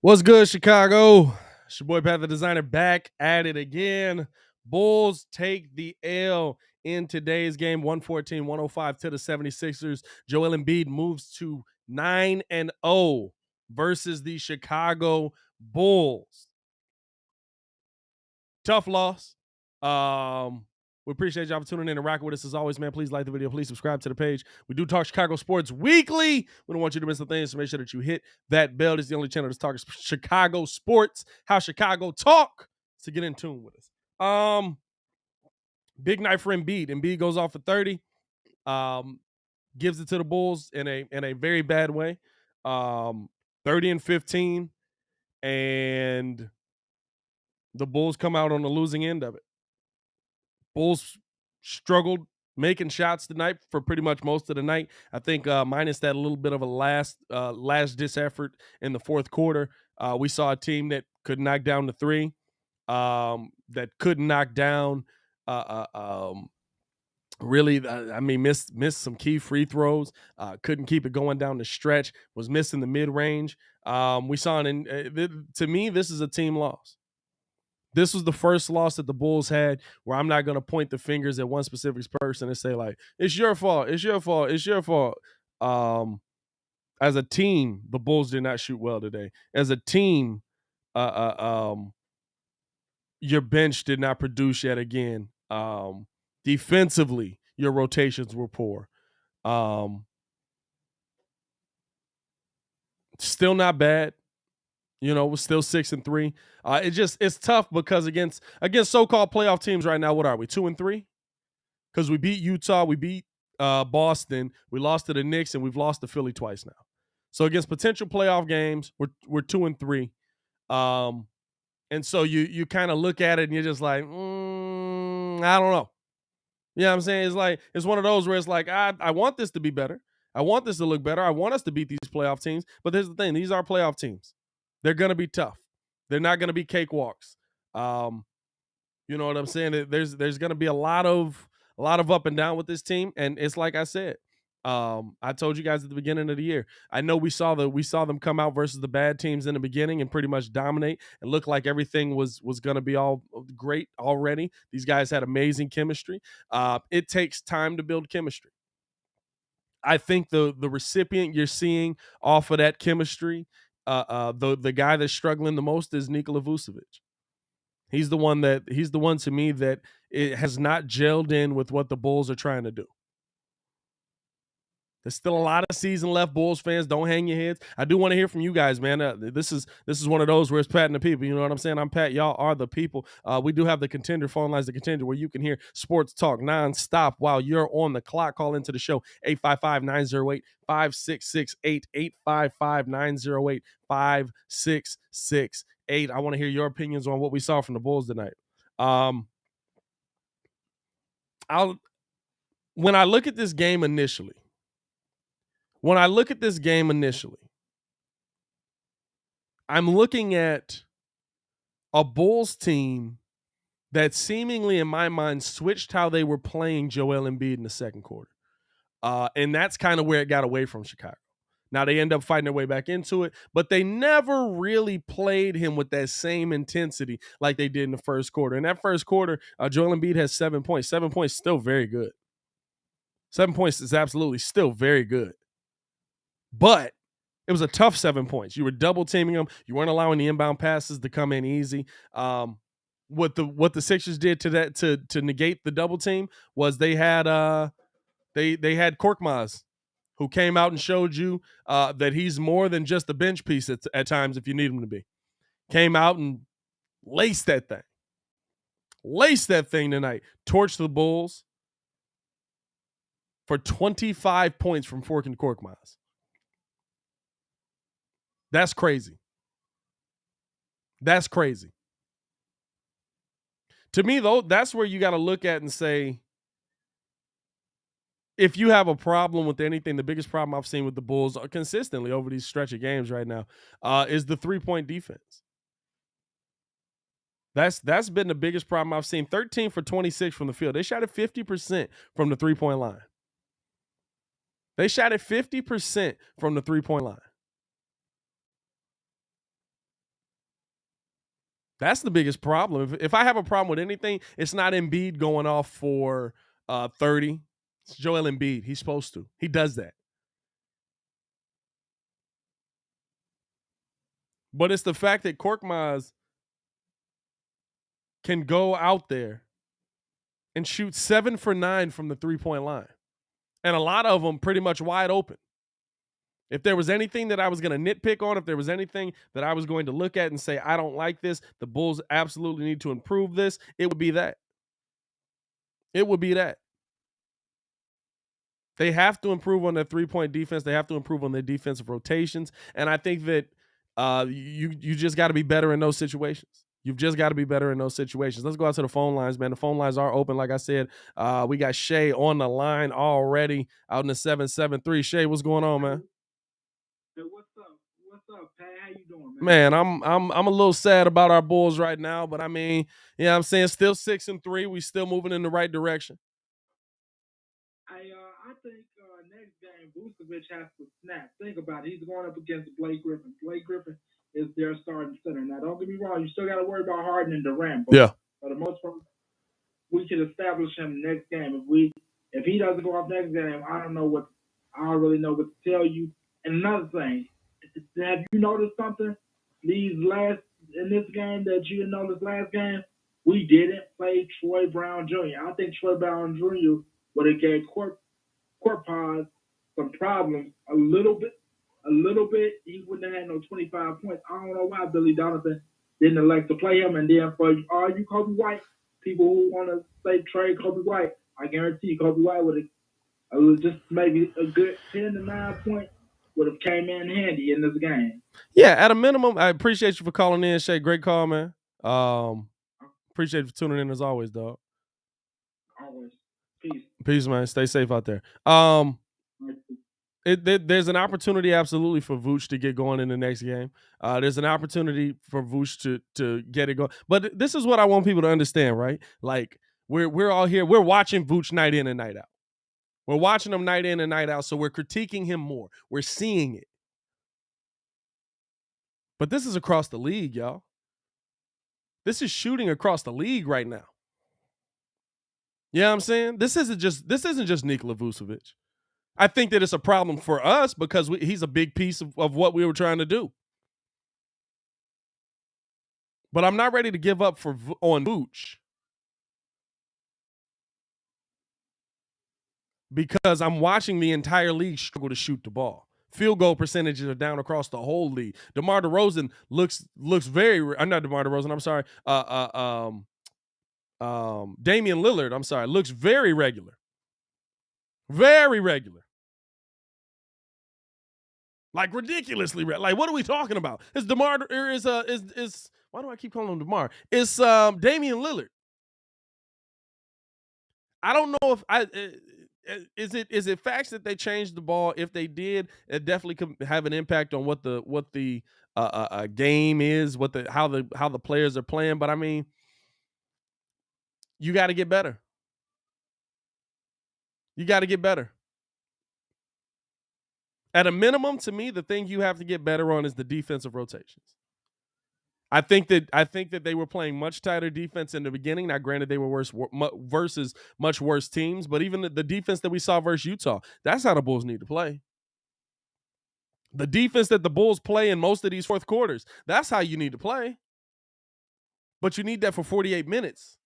What's good, Chicago? It's your boy Pat the Designer back at it again. Bulls take the L in today's game, 114-105 to the 76ers. Joel Embiid moves to 9-0 versus the Chicago Bulls. Tough loss. We appreciate y'all for tuning in and rocking with us as always, man. Please like the video. Please subscribe to the page. We do talk Chicago sports weekly. We don't want you to miss a thing, so make sure that you hit that bell. This is the only channel that's talking Chicago sports, how Chicago talk. So get in tune with us. Big night for Embiid. Embiid goes off for 30. Gives it to the Bulls in a very bad way. 30-15, and the Bulls come out on the losing end of it. Bulls struggled making shots tonight for pretty much most of the night. I think minus that little bit of a last ditch effort in the fourth quarter. We saw a team that could knock down the three, that could knock down missed some key free throws, couldn't keep it going down the stretch, was missing the mid-range. We saw to me, this is a team loss. This was the first loss that the Bulls had where I'm not going to point the fingers at one specific person and say, like, it's your fault, it's your fault, it's your fault. As a team, the Bulls did not shoot well today. As a team, your bench did not produce yet again. Defensively, your rotations were poor. Still not bad. We're still 6-3. It's tough because against so-called playoff teams right now, what are we, 2-3? Because we beat Utah, we beat Boston, we lost to the Knicks, and we've lost to Philly twice now. So against potential playoff games, we're 2-3. And so you kind of look at it and you're just like, I don't know. You know what I'm saying? It's one of those where it's like, I want this to be better. I want this to look better. I want us to beat these playoff teams. But here's the thing. These are playoff teams. They're going to be tough. They're not going to be cakewalks. You know what I'm saying? There's going to be a lot of up and down with this team, and it's like I said. I told you guys at the beginning of the year. I know we saw them come out versus the bad teams in the beginning and pretty much dominate and look like everything was going to be all great already. These guys had amazing chemistry. It takes time to build chemistry. I think the recipient you're seeing off of that chemistry, the guy that's struggling the most is Nikola Vucevic. He's the one to me that it has not gelled in with what the Bulls are trying to do. There's still a lot of season left. Bulls fans, don't hang your heads. I do want to hear from you guys, man. This is one of those where it's Pat and the people. You know what I'm saying? I'm Pat. Y'all are the people. We do have the Contender phone lines, the Contender, where you can hear sports talk nonstop while you're on the clock. Call into the show, 855-908-5668, 855-908-5668. I want to hear your opinions on what we saw from the Bulls tonight. When I look at this game initially, I'm looking at a Bulls team that seemingly, in my mind, switched how they were playing Joel Embiid in the second quarter. And that's kind of where it got away from Chicago. Now, they end up fighting their way back into it, but they never really played him with that same intensity like they did in the first quarter. In that first quarter, Joel Embiid has 7 points. 7 points, still very good. 7 points is absolutely still very good. But it was a tough 7 points. You were double teaming them. You weren't allowing the inbound passes to come in easy. What the Sixers did to negate the double team was they had Korkmaz, who came out and showed you that he's more than just a bench piece at times if you need him to be. Came out and laced that thing tonight. Torched the Bulls for 25 points from Frontcourt Korkmaz. That's crazy. That's crazy. To me, though, that's where you got to look at and say, if you have a problem with anything, the biggest problem I've seen with the Bulls consistently over these stretch of games right now is the three-point defense. That's been the biggest problem I've seen. 13 for 26 from the field. They shot at 50% from the three-point line. They shot at 50% from the three-point line. That's the biggest problem. If I have a problem with anything, it's not Embiid going off for 30. It's Joel Embiid. He's supposed to. He does that. But it's the fact that Korkmaz can go out there and shoot 7 for 9 from the 3-point line. And a lot of them pretty much wide open. If there was anything that I was going to nitpick on, if there was anything that I was going to look at and say, I don't like this, the Bulls absolutely need to improve this, it would be that. It would be that. They have to improve on their 3-point defense. They have to improve on their defensive rotations. And I think that you just got to be better in those situations. You've just got to be better in those situations. Let's go out to the phone lines, man. The phone lines are open. Like I said, we got Shay on the line already out in the 773. Shay, what's going on, man? Hey, what's up? What's up, Pat? How you doing, man? I'm a little sad about our Bulls right now, but I mean, I'm saying still 6-3. We still moving in the right direction. I think next game Vucevic has to snap. Think about it. He's going up against Blake Griffin. Blake Griffin is their starting center. Now, don't get me wrong. You still got to worry about Harden and Durant. But for the most part, we should establish him next game. If he doesn't go off next game, I don't really know what to tell you. And another thing, have you noticed something? In this game that you didn't notice last game, we didn't play Troy Brown Jr. I think Troy Brown Jr. would have gave Korkmaz some problems a little bit. He wouldn't have had no 25 points. I don't know why Billy Donovan didn't elect to play him. And then for all you Kobe White people who want to say trade Kobe White, I guarantee you Kobe White would have just maybe a good 10 to 9 points would have came in handy in this game. Yeah, at a minimum, I appreciate you for calling in, Shay. Great call, man. Appreciate you for tuning in as always, dog. Always. Peace. Peace, man. Stay safe out there. There's an opportunity absolutely for Vooch to get going in the next game. There's an opportunity for Vooch to get it going. But this is what I want people to understand, right? Like we're all here. We're watching Vooch night in and night out. We're watching him night in and night out, so we're critiquing him more. We're seeing it. But this is across the league, y'all. This is shooting across the league right now. You know what I'm saying? This isn't just Nikola Vucevic. I think that it's a problem for us because he's a big piece of what we were trying to do. But I'm not ready to give up on Vooch because I'm watching the entire league struggle to shoot the ball. Field goal percentages are down across the whole league. DeMar DeRozan looks very. Not DeMar DeRozan. I'm sorry. Damian Lillard. I'm sorry. Looks very regular. Very regular. Like ridiculously regular. Like what are we talking about? Is DeMar or is why do I keep calling him DeMar? It's Damian Lillard. I don't know if is it facts that they changed the ball? If they did, it definitely could have an impact on what the game is, how the players are playing. But I mean, you got to get better. You got to get better. At a minimum, to me, the thing you have to get better on is the defensive rotations. I think that they were playing much tighter defense in the beginning. Now, granted, they were worse versus much worse teams, but even the defense that we saw versus Utah, that's how the Bulls need to play. The defense that the Bulls play in most of these fourth quarters, that's how you need to play. But you need that for 48 minutes.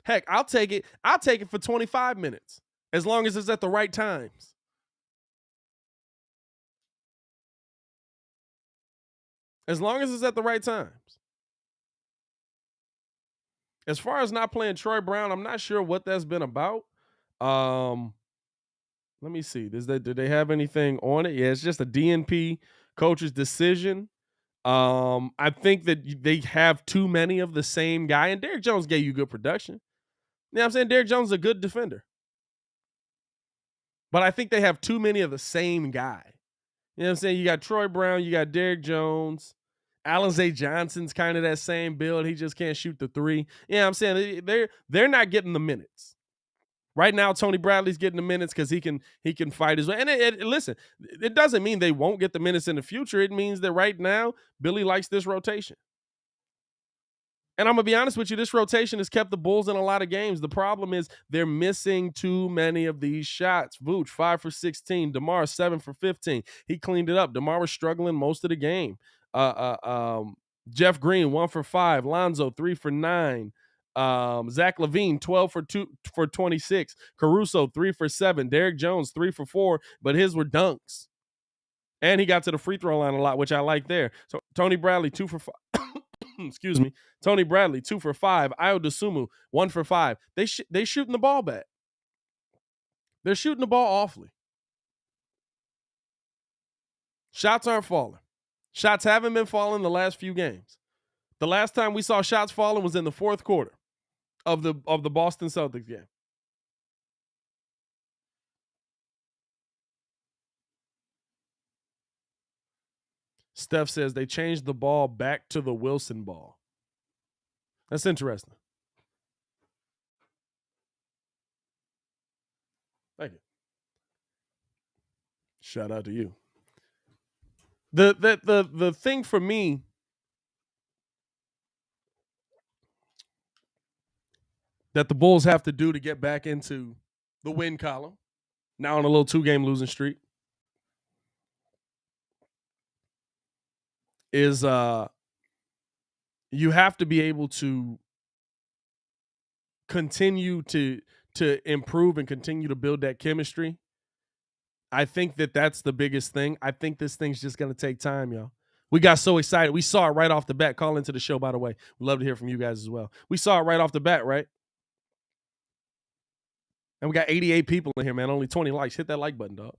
Heck, I'll take it. I'll take it for 25 minutes as long as it's at the right times. As long as it's at the right times. As far as not playing Troy Brown, I'm not sure what that's been about. Let me see. Did they have anything on it? Yeah, it's just a DNP coach's decision. I think that they have too many of the same guy, and Derrick Jones gave you good production. You know what I'm saying? Derrick Jones is a good defender. But I think they have too many of the same guy. You know what I'm saying? You got Troy Brown, you got Derrick Jones. Alize Johnson's kind of that same build. He just can't shoot the three. You know what I'm saying? They're not getting the minutes. Right now, Tony Bradley's getting the minutes because he can fight his way. And listen, it doesn't mean they won't get the minutes in the future. It means that right now, Billy likes this rotation. And I'm going to be honest with you, this rotation has kept the Bulls in a lot of games. The problem is they're missing too many of these shots. Vooch, 5 for 16. DeMar, 7 for 15. He cleaned it up. DeMar was struggling most of the game. Jeff Green, 1 for 5. Lonzo, 3 for 9. Zach LaVine, 12 for 26. Caruso, 3 for 7. Derrick Jones, 3 for 4, but his were dunks. And he got to the free throw line a lot, which I like there. So Tony Bradley, 2 for 5. Excuse me. Tony Bradley, 2 for 5. Ayo Dosunmu, 1 for 5. They shooting the ball back. They're shooting the ball awfully. Shots aren't falling. Shots haven't been falling the last few games. The last time we saw shots falling was in the fourth quarter of the Boston Celtics game. Steph says they changed the ball back to the Wilson ball. That's interesting. Thank you. Shout out to you. The thing for me that the Bulls have to do to get back into the win column, now on a little 2-game losing streak, is you have to be able to continue to improve and continue to build that chemistry. I think that's the biggest thing. I think this thing's just going to take time, y'all. We got so excited. We saw it right off the bat. Call into the show, by the way. We'd love to hear from you guys as well. We saw it right off the bat, right? And we got 88 people in here, man. Only 20 likes. Hit that like button, dog.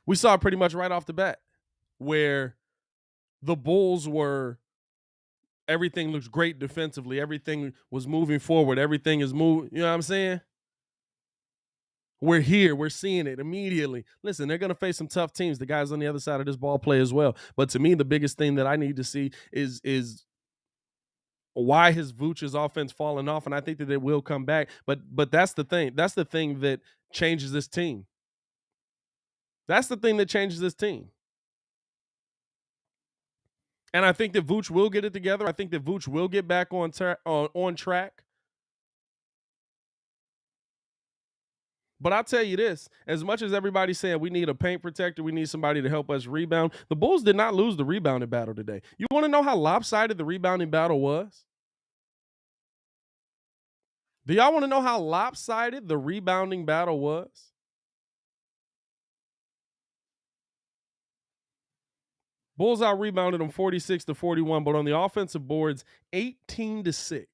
We saw it pretty much right off the bat where the Bulls were, everything looks great defensively. Everything was moving forward. Everything is moving. You know what I'm saying? We're here. We're seeing it immediately. Listen, they're going to face some tough teams. The guys on the other side of this ball play as well. But to me, the biggest thing that I need to see is why his Vuce's offense falling off, and I think that it will come back. But that's the thing. That's the thing that changes this team. That's the thing that changes this team. And I think that Vuce will get it together. I think that Vuce will get back on track. But I'll tell you this, as much as everybody's saying we need a paint protector, we need somebody to help us rebound, the Bulls did not lose the rebounding battle today. You want to know how lopsided the rebounding battle was? Do y'all want to know how lopsided the rebounding battle was? Bulls out-rebounded them 46-41, but on the offensive boards, 18-6.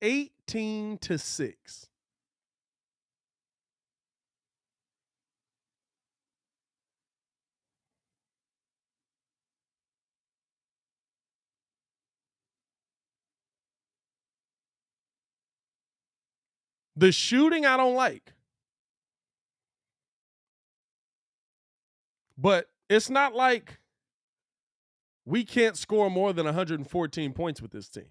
18-6. The shooting I don't like. But it's not like we can't score more than 114 points with this team.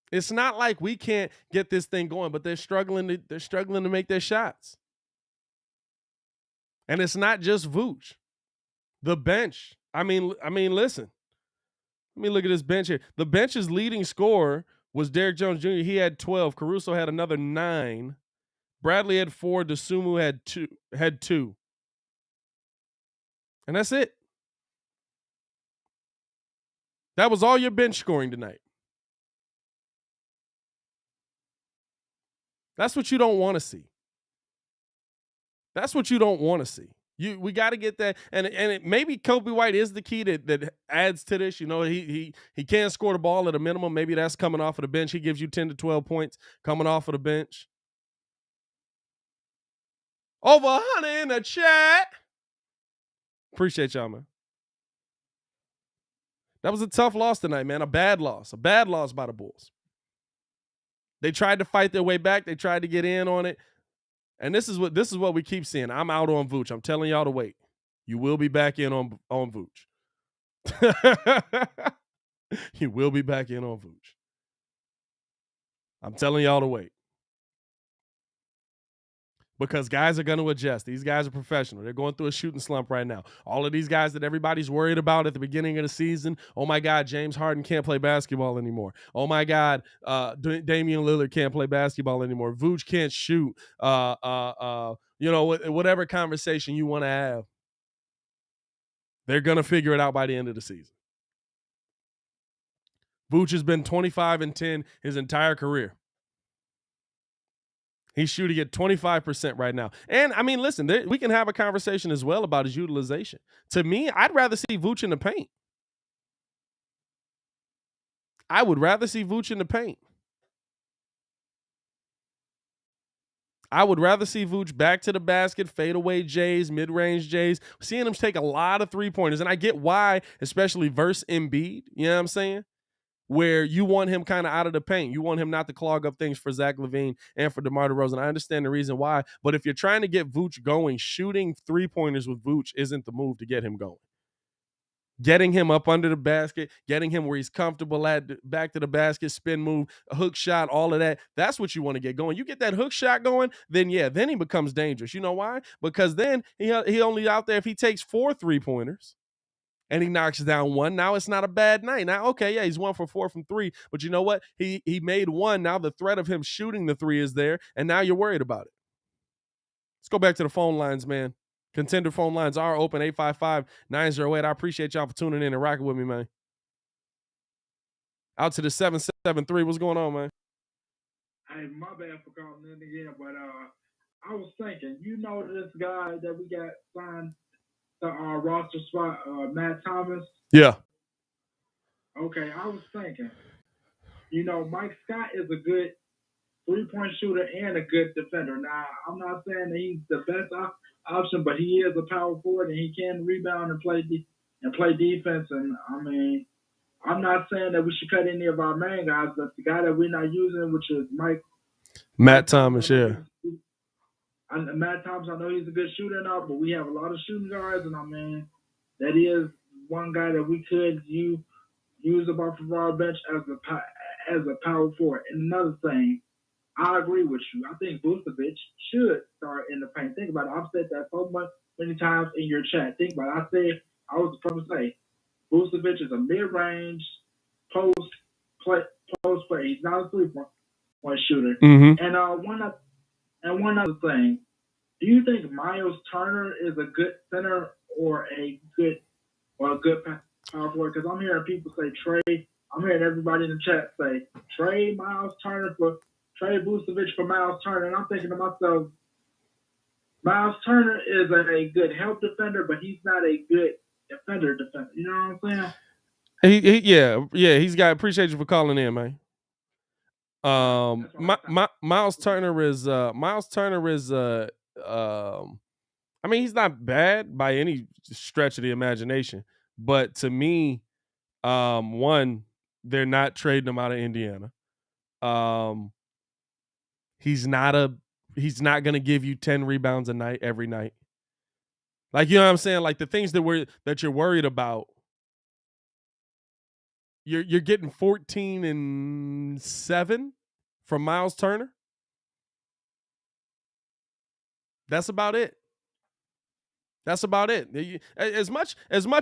It's not like we can't get this thing going, but they're struggling to make their shots. And it's not just Vooch. The bench. I mean, listen. Let me look at this bench here. The bench's leading scorer was Derrick Jones Jr. He had 12. Caruso had another 9. Bradley had 4. Dosunmu had 2. And that's it. That was all your bench scoring tonight. That's what you don't want to see. That's what you don't want to see. We got to get that, and maybe Kobe White is the key that adds to this. You know, he can't score the ball at a minimum. Maybe that's coming off of the bench. He gives you 10 to 12 points coming off of the bench. Over 100 in the chat. Appreciate y'all, man. That was a tough loss tonight, man. A bad loss by the Bulls. They tried to fight their way back. They tried to get in on it. And this is what we keep seeing. I'm out on Vooch. I'm telling y'all to wait. You will be back in on Vooch. You will be back in on Vooch. I'm telling y'all to wait. Because guys are going to adjust. These guys are professional. They're going through a shooting slump right now. All of these guys that everybody's worried about at the beginning of the season. Oh my God, James Harden can't play basketball anymore. Oh my God, Damian Lillard can't play basketball anymore. Vooch can't shoot. Whatever conversation you want to have, they're going to figure it out by the end of the season. Vooch has been 25-10 his entire career. He's shooting at 25% right now. And, I mean, listen, we can have a conversation as well about his utilization. To me, I'd rather see Vooch in the paint. I would rather see Vooch in the paint. I would rather see Vooch back to the basket, fadeaway J's, mid-range J's. Seeing him take a lot of three-pointers. And I get why, especially versus Embiid. You know what I'm saying? Where you want him kind of out of the paint. You want him not to clog up things for Zach LaVine and for DeMar DeRozan. I understand the reason why. But if you're trying to get Vooch going, shooting three-pointers with Vooch isn't the move to get him going. Getting him up under the basket, getting him where he's comfortable at, back to the basket, spin move, a hook shot, all of that. That's what you want to get going. You get that hook shot going, then he becomes dangerous. You know why? Because then he only out there if he takes 4 3-pointers. And he knocks down one. Now it's not a bad night. Now, okay, yeah, he's 1 for 4 from 3. But you know what? He made one. Now the threat of him shooting the 3 is there. And now you're worried about it. Let's go back to the phone lines, man. Contender phone lines are open, 855-908. I appreciate y'all for tuning in and rocking with me, man. Out to the 773. What's going on, man? Hey, my bad for calling in again, but I was thinking, this guy that we got signed the roster spot, Matt Thomas. Yeah. Okay, I was thinking, Mike Scott is a good three-point shooter and a good defender. Now, I'm not saying that he's the best option, but he is a power forward and he can rebound and play defense. And I mean, I'm not saying that we should cut any of our main guys, but the guy that we're not using, which is Matt Thomas, yeah. Matt Thomas, I know he's a good shooter now, but we have a lot of shooting guards, and I mean, that is one guy that we could use off of our bench as a power forward. And another thing, I agree with you. I think Vucevic should start in the paint. Think about it. I've said that so many times in your chat. Think about it. I was the first to say, Vucevic is a mid-range post play. He's not a three-point shooter. Mm-hmm. And one other thing, do you think Miles Turner is a good center or a good power forward? Because I'm hearing people say trade. I'm hearing everybody in the chat say trade Miles Turner for trade Vucevic for Miles Turner, and I'm thinking to myself, Miles Turner is a good help defender, but he's not a good defender. You know what I'm saying? He's got. Appreciate you for calling in, man. Miles Turner is I mean, he's not bad by any stretch of the imagination, but to me, one, they're not trading him out of Indiana. He's not going to give you 10 rebounds a night every night. Like, you know what I'm saying? Like the things that you're worried about, you're getting 14 and 7 from Miles Turner. That's about it. As much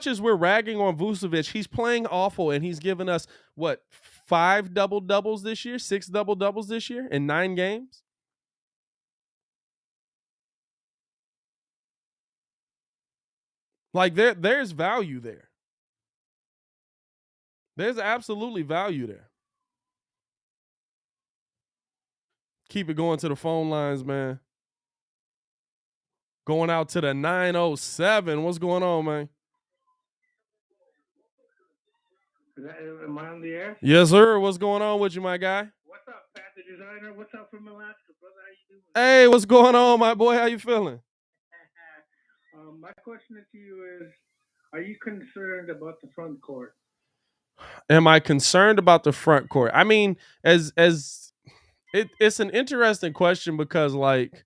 as we're ragging on Vucevic, he's playing awful, and he's given us 5 double-doubles this year, 6 double-doubles this year in 9 games. Like there's value there. There's absolutely value there. Keep it going to the phone lines, man. Going out to the 907. What's going on, man? Am I on the air? Yes, sir. What's going on with you, my guy? What's up, Pastor Designer? What's up from Alaska, brother? How you doing? Hey, what's going on, my boy? How you feeling? My question to you is, are you concerned about the front court? Am I concerned about the front court? I mean, it's an interesting question because, like,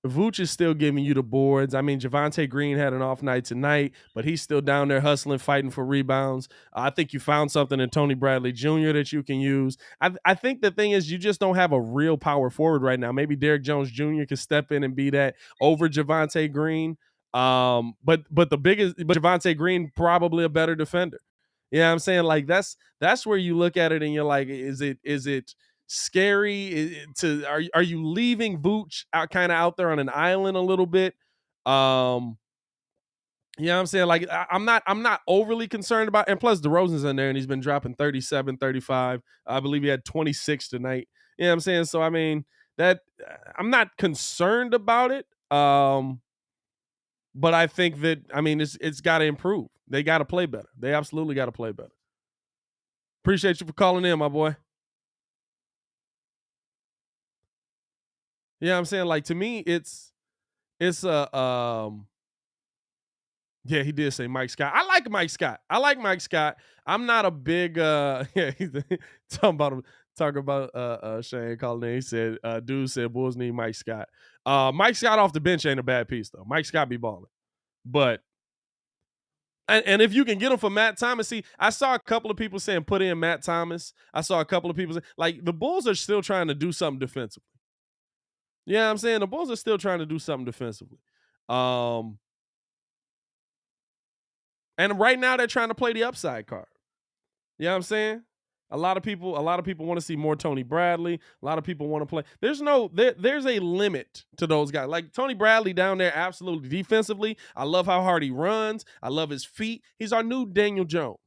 Vooch is still giving you the boards. I mean, Javonte Green had an off night tonight, but he's still down there hustling, fighting for rebounds. I think you found something in Tony Bradley Jr. that you can use. I think the thing is you just don't have a real power forward right now. Maybe Derrick Jones Jr. can step in and be that over Javonte Green. But Javonte Green probably a better defender. You know what I'm saying? Like that's where you look at it and you're like, is it scary are you leaving Vooch out kind of out there on an island a little bit? You know what I'm saying? Like I'm not overly concerned about, and plus DeRozan's in there and he's been dropping 37, 35. I believe he had 26 tonight. You know what I'm saying? So I mean, that I'm not concerned about it. But I think that it's got to improve. They got to play better. They absolutely got to play better. Appreciate you for calling in, my boy. Yeah, I'm saying, like, to me, it's yeah, he did say Mike Scott. I like Mike Scott. I'm not a big yeah, he's talking about Shane calling in. He said, dude said Bulls need Mike Scott. Mike Scott off the bench ain't a bad piece though. Mike Scott be balling. But and if you can get him for Matt Thomas, see, I saw a couple of people saying put in Matt Thomas. I saw a couple of people say, like, the Bulls are still trying to do something defensively. Yeah, I'm saying the Bulls are still trying to do something defensively. And right now they're trying to play the upside card. You know what I'm saying? A lot of people want to see more Tony Bradley. A lot of people want to play. There's a limit to those guys. Like Tony Bradley down there, absolutely defensively. I love how hard he runs. I love his feet. He's our new Daniel Jones.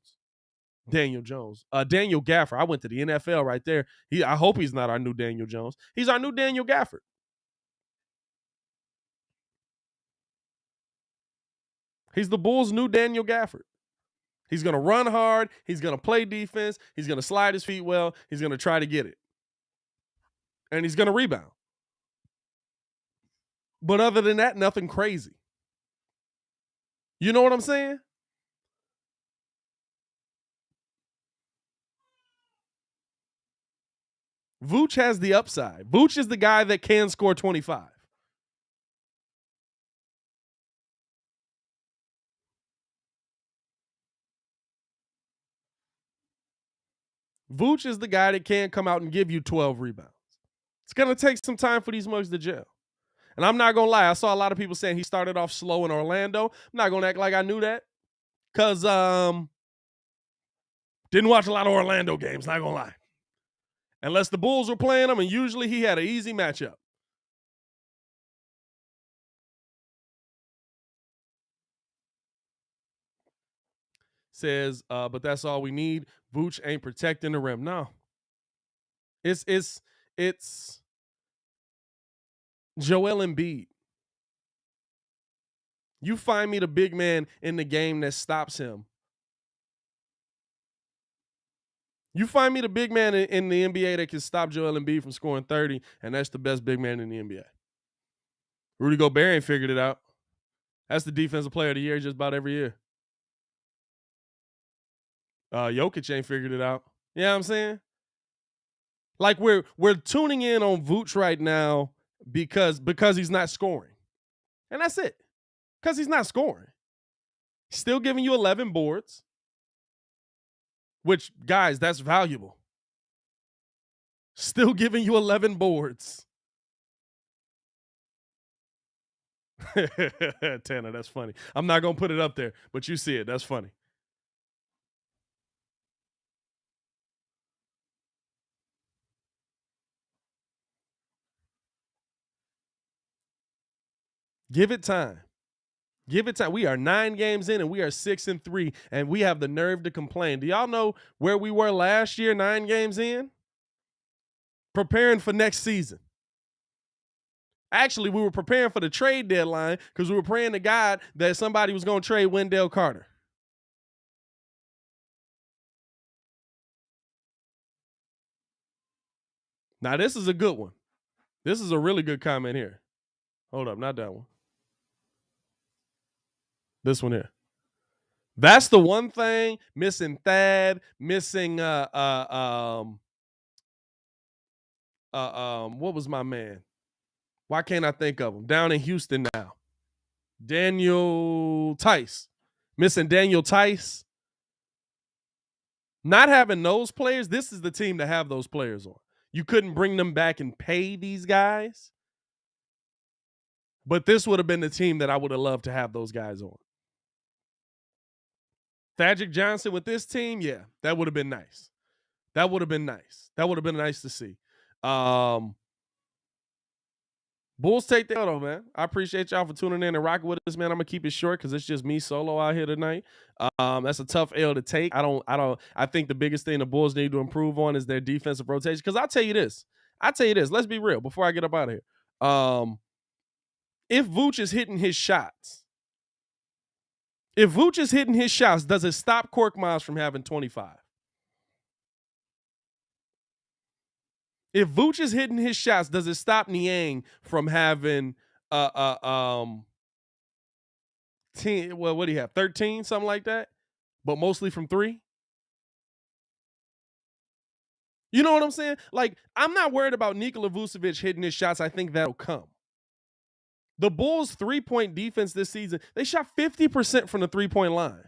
Daniel Gafford. I went to the NFL right there. I hope he's not our new Daniel Jones. He's our new Daniel Gafford. He's the Bulls' new Daniel Gafford. He's going to run hard. He's going to play defense. He's going to slide his feet well. He's going to try to get it. And he's going to rebound. But other than that, nothing crazy. You know what I'm saying? Vooch has the upside. Vooch is the guy that can score 25. Vooch is the guy that can come out and give you 12 rebounds. It's going to take some time for these mugs to gel. And I'm not going to lie. I saw a lot of people saying he started off slow in Orlando. I'm not going to act like I knew that. Because didn't watch a lot of Orlando games, not going to lie. Unless the Bulls were playing him, and usually he had an easy matchup. Says, but that's all we need. Vooch ain't protecting the rim. No. It's Joel Embiid. You find me the big man in the game that stops him. You find me the big man in the NBA that can stop Joel Embiid from scoring 30, and that's the best big man in the NBA. Rudy Gobert ain't figured it out. That's the defensive player of the year just about every year. Jokic ain't figured it out. You know what I'm saying? Like we're tuning in on Vooch right now because he's not scoring. And that's it. Because he's not scoring. Still giving you 11 boards. Which, guys, that's valuable. Still giving you 11 boards. Tanner, that's funny. I'm not going to put it up there, but you see it. That's funny. Give it time. Give it time. We are 9 games in and we are 6-3, and we have the nerve to complain. Do y'all know where we were last year, 9 games in? Preparing for next season. Actually, we were preparing for the trade deadline because we were praying to God that somebody was going to trade Wendell Carter. Now, this is a good one. This is a really good comment here. Hold up, not that one. This one here. That's the one thing missing Thad, missing what was my man? Why can't I think of him? Down in Houston now. Daniel Tice. Missing Daniel Tice. Not having those players, this is the team to have those players on. You couldn't bring them back and pay these guys. But this would have been the team that I would have loved to have those guys on. Thaddeus Johnson with this team, yeah, that would have been nice. That would have been nice. That would have been nice to see. Bulls take the L, man. I appreciate y'all for tuning in and rocking with us, man. I'm gonna keep it short because it's just me solo out here tonight. That's a tough L to take. I think the biggest thing the Bulls need to improve on is their defensive rotation. Because I'll tell you this. Let's be real before I get up out of here. If Vooch is hitting his shots, does it stop Korkmaz from having 25? If Vooch is hitting his shots, does it stop Niang from having 10? Well, what do you have? 13, something like that, but mostly from 3. You know what I'm saying? Like, I'm not worried about Nikola Vucevic hitting his shots. I think that'll come. The Bulls' 3-point defense this season, they shot 50% from the 3-point line.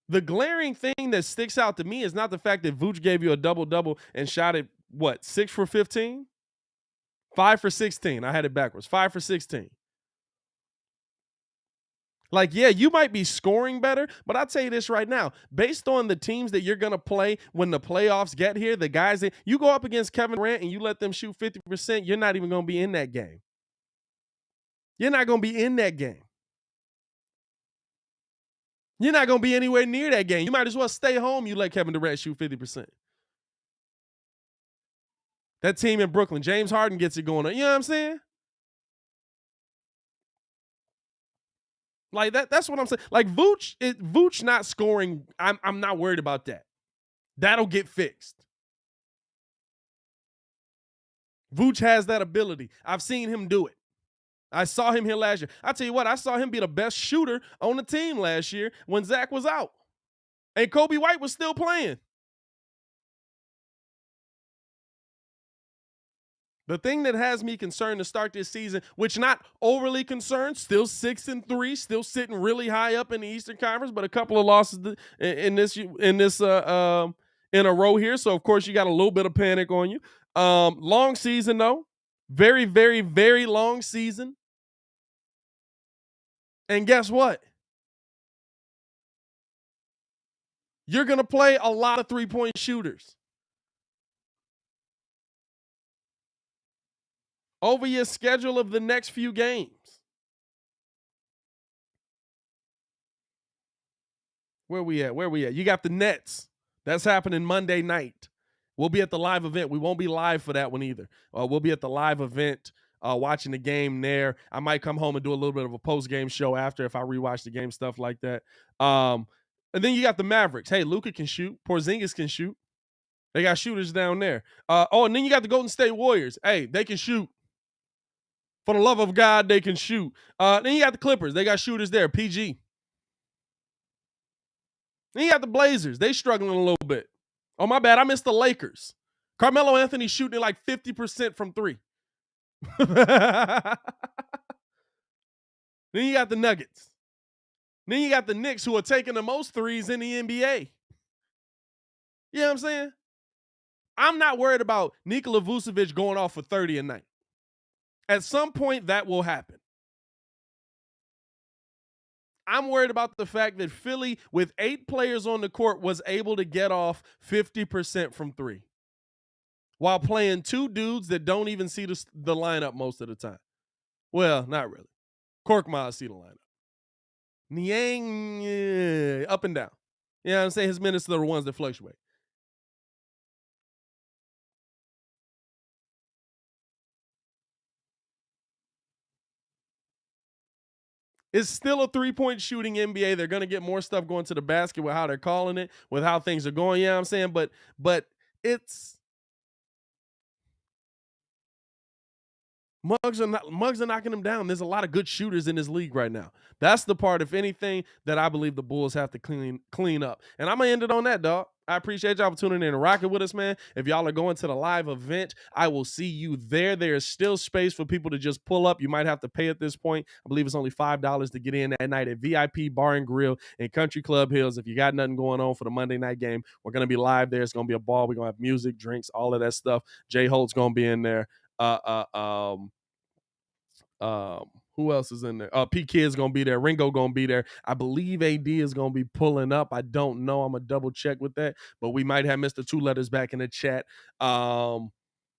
The glaring thing that sticks out to me is not the fact that Vooch gave you a double-double and shot it, 6 for 15? 5 for 16. I had it backwards. 5 for 16. Like, yeah, you might be scoring better, but I'll tell you this right now. Based on the teams that you're going to play when the playoffs get here, the guys that you go up against Kevin Durant and you let them shoot 50%, you're not even going to be in that game. You're not going to be in that game. You're not going to be anywhere near that game. You might as well stay home. You let Kevin Durant shoot 50%. That team in Brooklyn, James Harden gets it going on. You know what I'm saying? Like that's what I'm saying. Like Vooch not scoring, I'm not worried about that. That'll get fixed. Vooch has that ability. I've seen him do it. I saw him here last year. I tell you what, I saw him be the best shooter on the team last year when Zach was out. And Kobe White was still playing. The thing that has me concerned to start this season, which not overly concerned, still 6-3, still sitting really high up in the Eastern Conference, but a couple of losses in a row here. So of course you got a little bit of panic on you. Long season though, very, very, very long season. And guess what? You're gonna play a lot of 3-point shooters. Over your schedule of the next few games. Where we at? You got the Nets. That's happening Monday night. We'll be at the live event. We won't be live for that one either. We'll be at the live event watching the game there. I might come home and do a little bit of a post-game show after if I rewatch the game, stuff like that. And then you got the Mavericks. Hey, Luka can shoot. Porzingis can shoot. They got shooters down there. And then you got the Golden State Warriors. Hey, they can shoot. For the love of God, they can shoot. Then you got the Clippers. They got shooters there. PG. Then you got the Blazers. They struggling a little bit. Oh, my bad. I missed the Lakers. Carmelo Anthony shooting like 50% from 3. Then you got the Nuggets. Then you got the Knicks who are taking the most threes in the NBA. You know what I'm saying? I'm not worried about Nikola Vucevic going off for 30 a night. At some point, that will happen. I'm worried about the fact that Philly, with 8 players on the court, was able to get off 50% from 3 while playing 2 dudes that don't even see the lineup most of the time. Well, not really. Korkmaz see the lineup. Niang, up and down. You know what I'm saying? His minutes are the ones that fluctuate. It's still a 3-point shooting NBA. They're going to get more stuff going to the basket with how they're calling it, with how things are going. You know what I'm saying? But it's Mugs are knocking them down. There's a lot of good shooters in this league right now. That's the part, if anything, that I believe the Bulls have to clean up. And I'm going to end it on that, dog. I appreciate y'all for tuning in and rocking with us, man. If y'all are going to the live event, I will see you there. There is still space for people to just pull up. You might have to pay at this point. I believe it's only $5 to get in that night at VIP Bar and Grill in Country Club Hills. If you got nothing going on for the Monday night game, we're going to be live there. It's going to be a ball. We're going to have music, drinks, all of that stuff. Jay Holt's going to be in there. Who else is in there? P Kid's gonna be there. Ringo gonna be there. I believe AD is gonna be pulling up. I don't know. I'm gonna double check with that, but we might have Mr. Two Letters back in the chat. Yeah,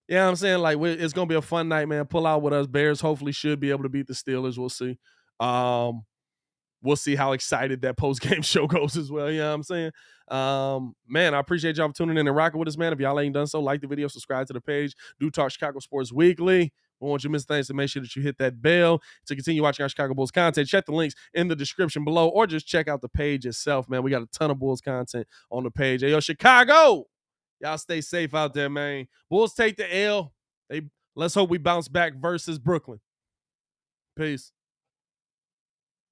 I'm saying, like, it's gonna be a fun night, man. Pull out with us. Bears hopefully should be able to beat the Steelers. We'll see. We'll see how excited that post-game show goes as well. You know what I'm saying? Man, I appreciate y'all for tuning in and rocking with us, man. If y'all ain't done so, like the video, subscribe to the page. Do Talk Chicago Sports Weekly. We want you to miss things, so make sure that you hit that bell to continue watching our Chicago Bulls content. Check the links in the description below, or just check out the page itself, man. We got a ton of Bulls content on the page. Hey, yo, Chicago, y'all stay safe out there, man. Bulls take the L. Let's hope we bounce back versus Brooklyn. Peace.